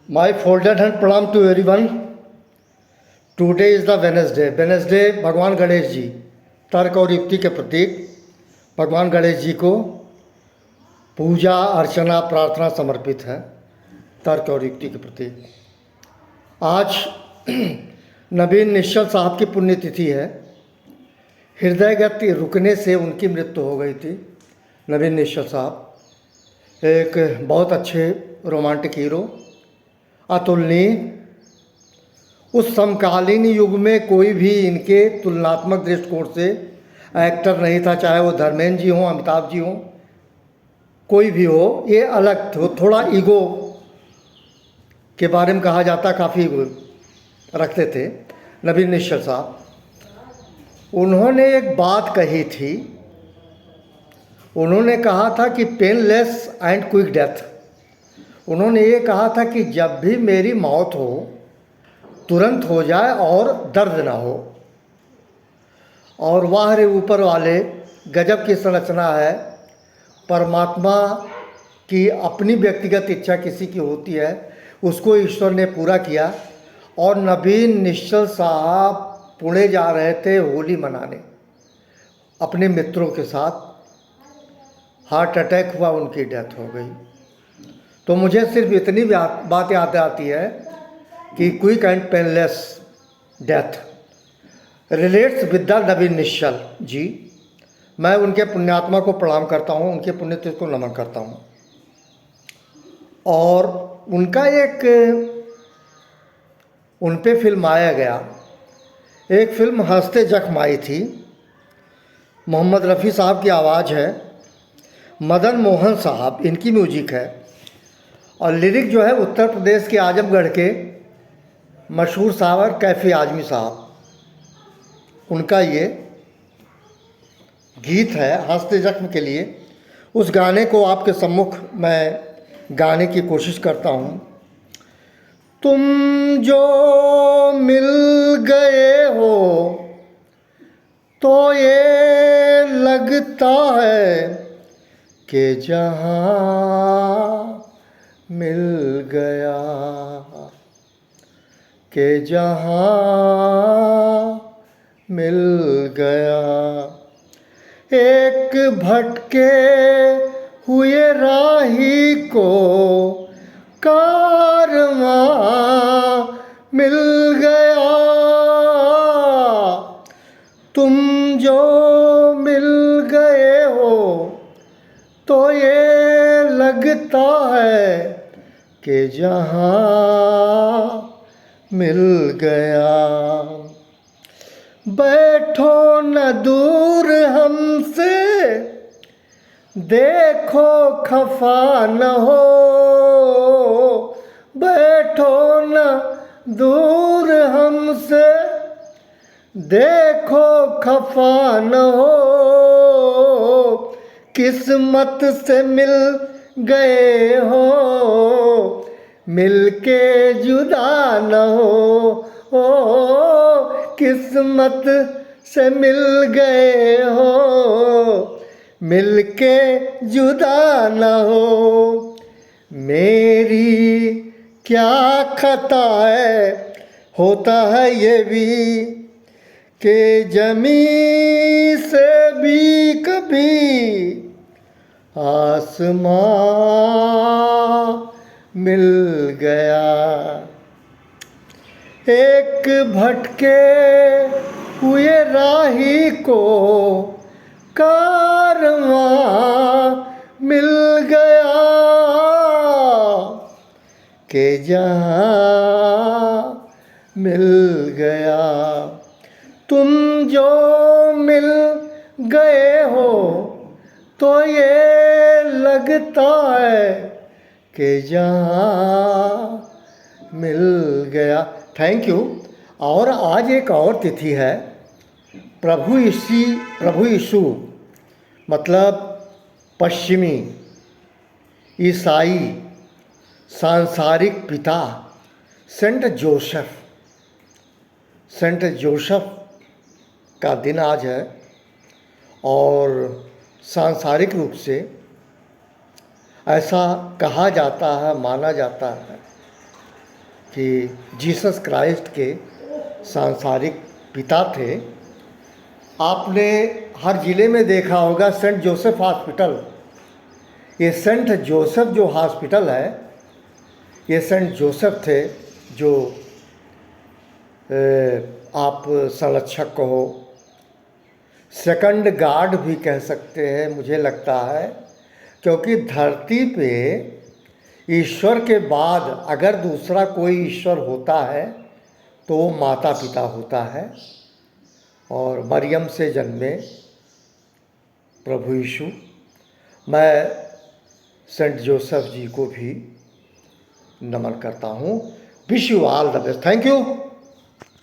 My folded hand pranam to everyone. Today is the Wednesday. Wednesday भगवान गणेश जी तर्क और युक्ति के प्रतीक भगवान गणेश जी को पूजा अर्चना प्रार्थना समर्पित है। तर्क और युक्ति के प्रतीक आज नवीन निश्चल साहब की पुण्यतिथि है। हृदय गति रुकने से उनकी मृत्यु हो गई थी। नवीन निश्चल साहब एक बहुत अच्छे रोमांटिक हीरो, अतुलनीय। उस समकालीन युग में कोई भी इनके तुलनात्मक दृष्टिकोण से एक्टर नहीं था, चाहे वो धर्मेंद्र जी हों, अमिताभ जी हों, कोई भी हो। ये अलग थे, थोड़ा ईगो के बारे में कहा जाता, काफ़ी रखते थे नवीन निश्चल साहब। उन्होंने एक बात कही थी, उन्होंने कहा था कि पेनलेस एंड क्विक डेथ। उन्होंने ये कहा था कि जब भी मेरी मौत हो तुरंत हो जाए और दर्द ना हो। और वाह रे ऊपर वाले, गजब की संरचना है। परमात्मा की अपनी व्यक्तिगत इच्छा किसी की होती है, उसको ईश्वर ने पूरा किया। और नवीन निश्चल साहब पुणे जा रहे थे होली मनाने अपने मित्रों के साथ। हार्ट अटैक हुआ, उनकी डेथ हो गई। तो मुझे सिर्फ इतनी बात याद आती है कि quick and painless death relates with the Naveen Nishchal ji. मैं उनके पुण्यात्मा को प्रणाम करता हूँ, उनके पुण्यतिथि को नमन करता हूँ। और उनका एक उन पे फिल्म आया गया, एक फिल्म हंसते जख्म आई थी। मोहम्मद रफ़ी साहब की आवाज़ है, मदन मोहन साहब इनकी म्यूजिक है। और लिरिक जो है उत्तर प्रदेश के आजमगढ़ के मशहूर शायर कैफी आजमी साहब, उनका ये गीत है हंसते जख्म के लिए। उस गाने को आपके सम्मुख मैं गाने की कोशिश करता हूँ। तुम जो मिल गए हो तो ये लगता है कि जहाँ मिल गया, कि जहाँ मिल गया। एक भटके हुए राही को कारवां मिल गया। तुम जो मिल गए हो तो ये लगता है कि जहाँ मिल गया। बैठो न दूर हमसे, देखो खफा न हो। बैठो न दूर हमसे, देखो खफा न हो। किस्मत से मिल गए हो, मिलके जुदा न हो। ओ किस्मत से मिल गए हो, मिलके जुदा न हो। मेरी क्या खता है, होता है ये भी कि जमी से भी कभी आसमां मिल गया। एक भटके हुए राही को कारवां मिल गया, कि जहाँ मिल गया। तुम जो मिल गए हो तो ये लगता है कि जहाँ मिल गया। Thank you. और आज एक और तिथि है, प्रभु यीशु मतलब पश्चिमी ईसाई सांसारिक पिता सेंट जोसेफ का दिन आज है। और सांसारिक रूप से ऐसा कहा जाता है, माना जाता है कि जीसस क्राइस्ट के सांसारिक पिता थे। आपने हर ज़िले में देखा होगा सेंट जोसेफ हॉस्पिटल। ये सेंट जोसेफ जो हॉस्पिटल है, ये सेंट जोसेफ थे जो आप संरक्षक कहो, सेकंड गार्ड भी कह सकते हैं मुझे लगता है, क्योंकि धरती पे ईश्वर के बाद अगर दूसरा कोई ईश्वर होता है तो वो माता पिता होता है। और मरियम से जन्मे प्रभु यीशु, मैं सेंट जोसेफ जी को भी नमन करता हूँ। Wish you all the best. Thank you.